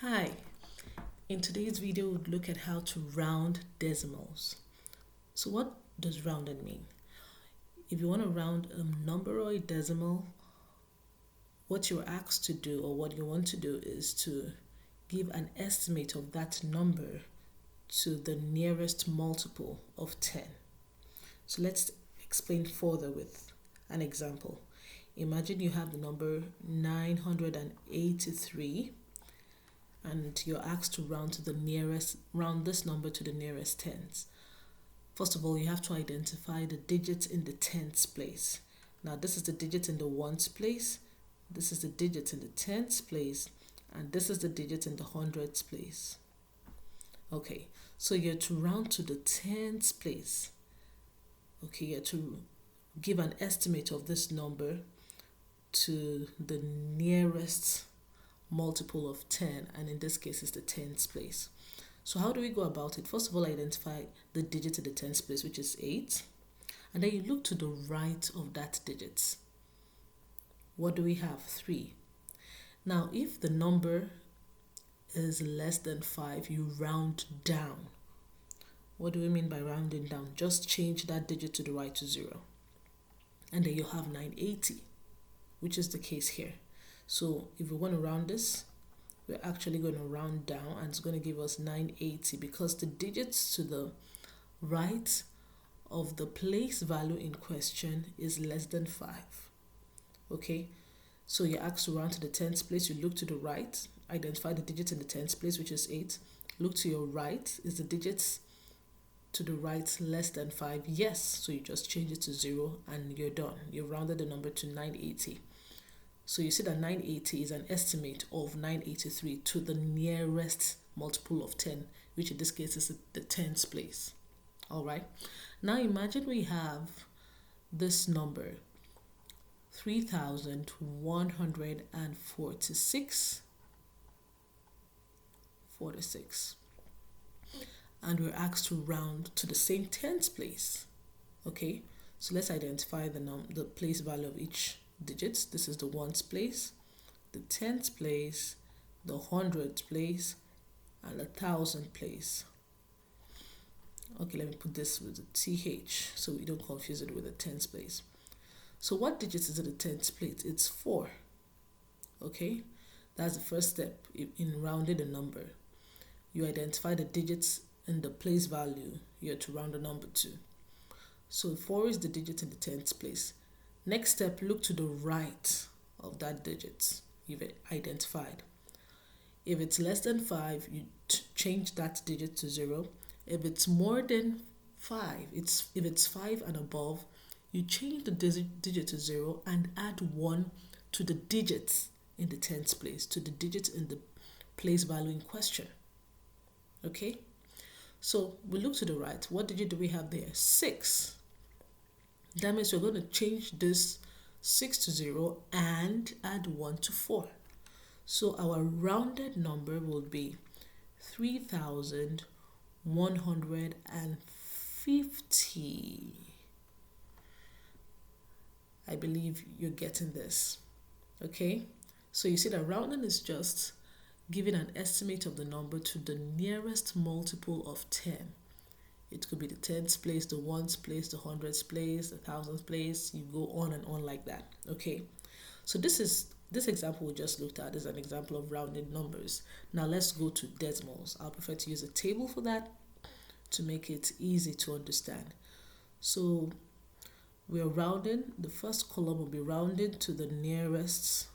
Hi, in today's video we'll look at how to round decimals. So what does rounding mean? If you want to round a number or a decimal, what you're asked to do or what you want to do is to give an estimate of that number to the nearest multiple of 10. So let's explain further with an example. Imagine you have the number 983 and you're asked to round this number to the nearest tens. First of all, you have to identify the digits in the tens place. Now, this is the digit in the ones place, this is the digit in the tens place, and this is the digit in the hundreds place. Okay, so you're to round to the tens place. Okay, you're to give an estimate of this number to the nearest multiple of 10, and in this case it's the tens place. So how do we go about it? First of all, identify the digit in the tens place, which is 8, and then you look to the right of that digit. What do we have? 3. Now if the number is less than 5, you round down. What do we mean by rounding down? Just change that digit to the right to 0, and then you have 980, which is the case here. So if we want to round this, we're actually going to round down, and it's going to give us 980 because the digits to the right of the place value in question is less than 5. Okay, so you're asked to round to the tens place. You look to the right, identify the digit in the tens place, which is 8. Look to your right, is the digits to the right less than 5? Yes, so you just change it to 0 and you're done. You've rounded the number to 980. So you see that 980 is an estimate of 983 to the nearest multiple of 10, which in this case is the tens place. All right. Now imagine we have this number 3,146, and we're asked to round to the same tens place. Okay, so let's identify the place value of each digits. This is the ones place, the tens place, the hundreds place, and the thousand place. Okay, let me put this with the TH so we don't confuse it with the tens place. So what digits is in the tens place? It's 4. Okay, that's the first step in rounding a number. You identify the digits in the place value you're to round a number to. So 4 is the digit in the tens place. Next step, look to the right of that digit you've identified. If it's less than 5, you change that digit to 0. If it's more than 5, if it's 5 and above, you change the digit to 0 and add 1 to the digits in the tens place, to the digits in the place value in question. Okay, so we look to the right. What digit do we have there? 6. That means we're going to change this 6 to 0 and add 1 to 4. So our rounded number will be 3,150. I believe you're getting this. Okay, so you see that rounding is just giving an estimate of the number to the nearest multiple of 10. It could be the tens place, the ones place, the hundreds place, the thousands place. You go on and on like that. Okay, so this example we just looked at is an example of rounded numbers. Now let's go to decimals. I'll prefer to use a table for that to make it easy to understand. So we're rounding. The first column will be rounded to the nearest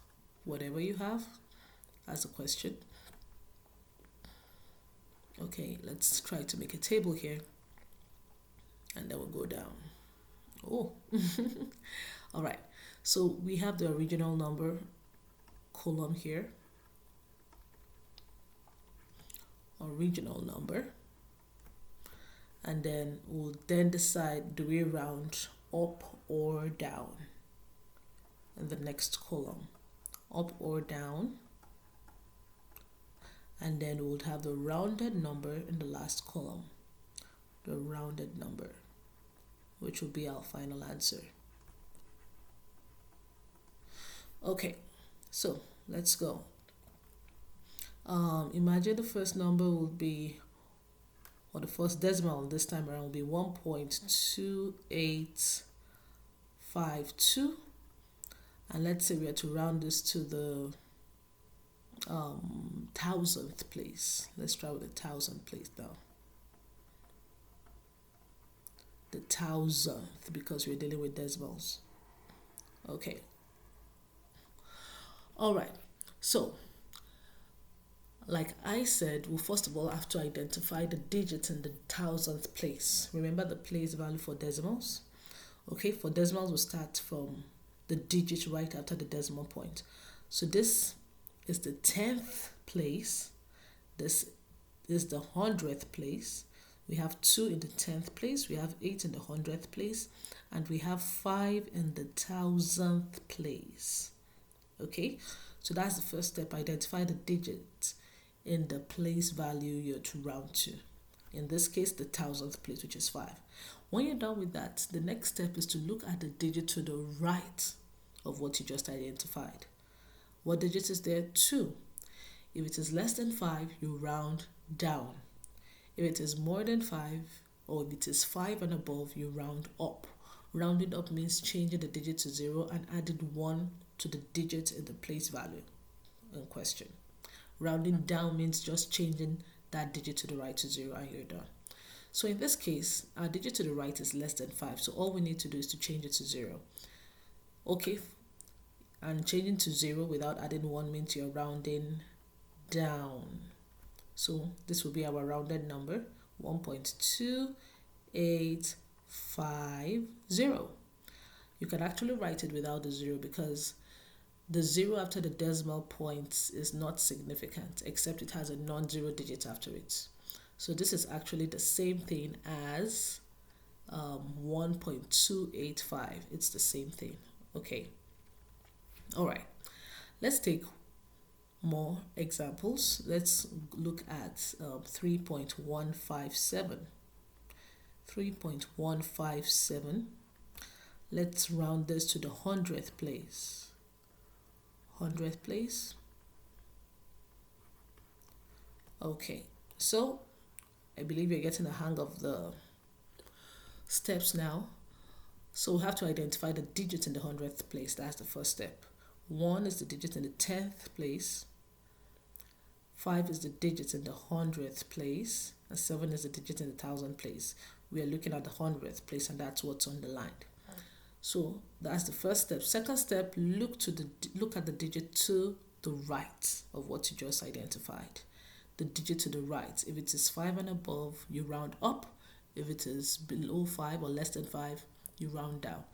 whatever you have as a question. Okay, let's try to make a table here, and then we'll go down. Oh, all right. So we have the original number column here, original number, and then we'll then decide, do we round up or down in the next column, up or down, and then we'll have the rounded number in the last column, the rounded number, which will be our final answer. Okay, so let's go. Imagine the first number will be, or the first decimal this time around will be 1.2852. And let's say we are to round this to the thousandth place. Let's try with the thousandth place now. The thousandth, because we're dealing with decimals. Okay. All right. So, like I said, we'll first of all have to identify the digits in the thousandth place. Remember the place value for decimals? Okay, for decimals, we'll start from the digit right after the decimal point. So this is the 10th place. This is the 100th place. We have 2 in the 10th place. We have 8 in the 100th place. And we have 5 in the 1000th place. Okay, so that's the first step. Identify the digits in the place value you're to round to. In this case, the 1000th place, which is 5. When you're done with that, the next step is to look at the digit to the right of what you just identified. What digit is there? 2. If it is less than 5, you round down. If it is more than 5, or if it is 5 and above, you round up. Rounding up means changing the digit to 0 and adding 1 to the digit in the place value in question. Rounding down means just changing that digit to the right to 0 and you're done. So in this case, our digit to the right is less than 5. So all we need to do is to change it to 0. Okay, and changing to 0 without adding 1 means you're rounding down. So this will be our rounded number, 1.2850. You can actually write it without the 0 because the 0 after the decimal points is not significant, except it has a non-zero digit after it. So this is actually the same thing as 1.285. It's the same thing. Okay. All right. Let's take more examples. Let's look at 3.157. 3.157. Let's round this to the 100th place. 100th place. Okay, so I believe you're getting the hang of the steps now. So we have to identify the digit in the 100th place. That's the first step. 1 is the digit in the 10th place. 5 is the digit in the 100th place. And 7 is the digit in the 1000th place. We are looking at the 100th place, and that's what's underlined. So that's the first step. Second step, look at the digit to the right of what you just identified. The digit to the right. If it is 5 and above, you round up. If it is below 5 or less than 5, you round down.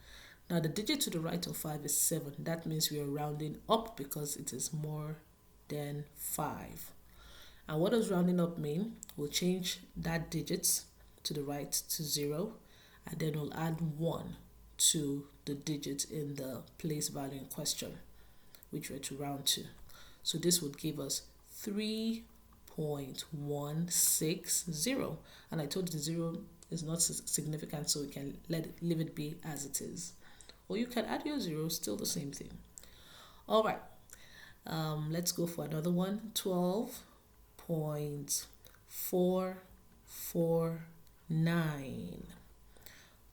Now the digit to the right of 5 is 7. That means we are rounding up because it is more than 5. And what does rounding up mean? We'll change that digit to the right to 0, and then we'll add 1 to the digit in the place value in question, which we're to round to. So this would give us 3.160. And I told you the 0 is not significant, so we can leave it be as it is. Or you can add your 0, still the same thing. All right. Let's go for another one. 12.449.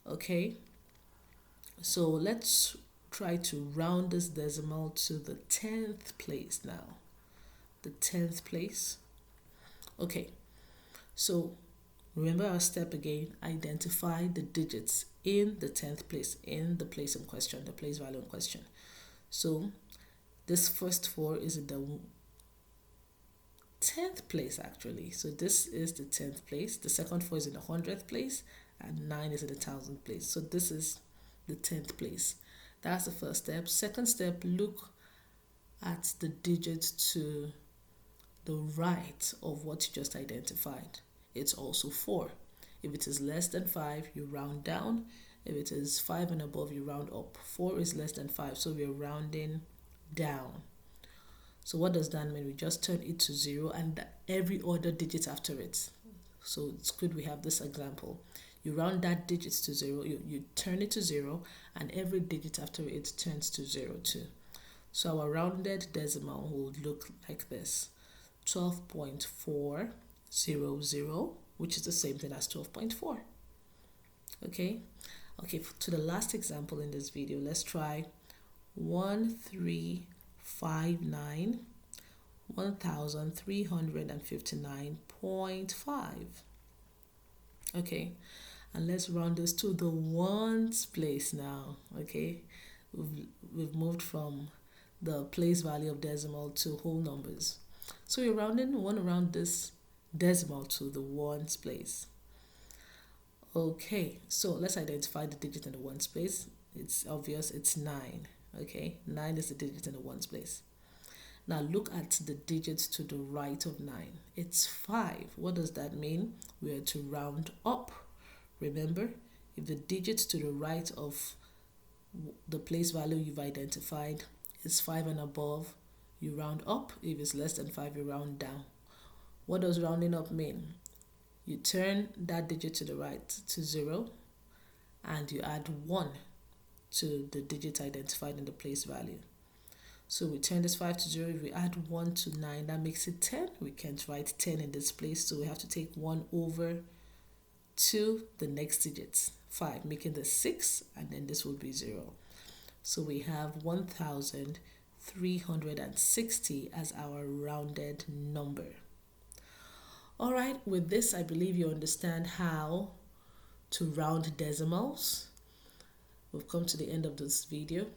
Okay. So let's try to round this decimal to the 10th place now. The 10th place. Okay. So remember our step again. Identify the digits in the 10th place, in the place in question, the place value in question. So this first 4 is in the 10th place actually. So this is the 10th place. The second 4 is in the 100th place, and 9 is in the 1000th place. So this is the 10th place. That's the first step. Second step, look at the digit to the right of what you just identified. It's also 4. If it is less than 5, you round down. If it is 5 and above, you round up. 4 is less than 5, so we're rounding down. So what does that mean? We just turn it to 0 and every other digit after it. So it's good we have this example. You round that digit to 0, you turn it to 0, and every digit after it turns to 0 too. So our rounded decimal will look like this. 12.400, which is the same thing as 12.4. Okay, to the last example in this video, let's try 1359 1359.5. Okay, and let's round this to the ones place now. Okay, we've moved from the place value of decimal to whole numbers, so we want to round this decimal to the ones place. Okay, so let's identify the digit in the ones place. It's obvious, it's 9. Okay, 9 is the digit in the ones place. Now look at the digits to the right of 9. It's 5. What does that mean? We are to round up. Remember, if the digits to the right of the place value you've identified is 5 and above, you round up. If it's less than 5, you round down. What does rounding up mean? You turn that digit to the right to 0 and you add 1 to the digit identified in the place value. So we turn this 5 to 0. If we add 1 to 9, that makes it 10. We can't write 10 in this place, so we have to take 1 over to the next digit, 5, making this 6, and then this will be 0. So we have 1360 as our rounded number. All right, with this, I believe you understand how to round decimals. We've come to the end of this video.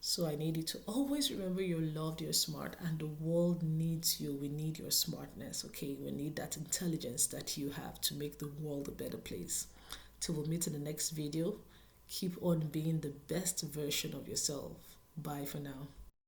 So I need you to always remember you're loved, you're smart, and the world needs you. We need your smartness, okay? We need that intelligence that you have to make the world a better place. Till we meet in the next video, keep on being the best version of yourself. Bye for now.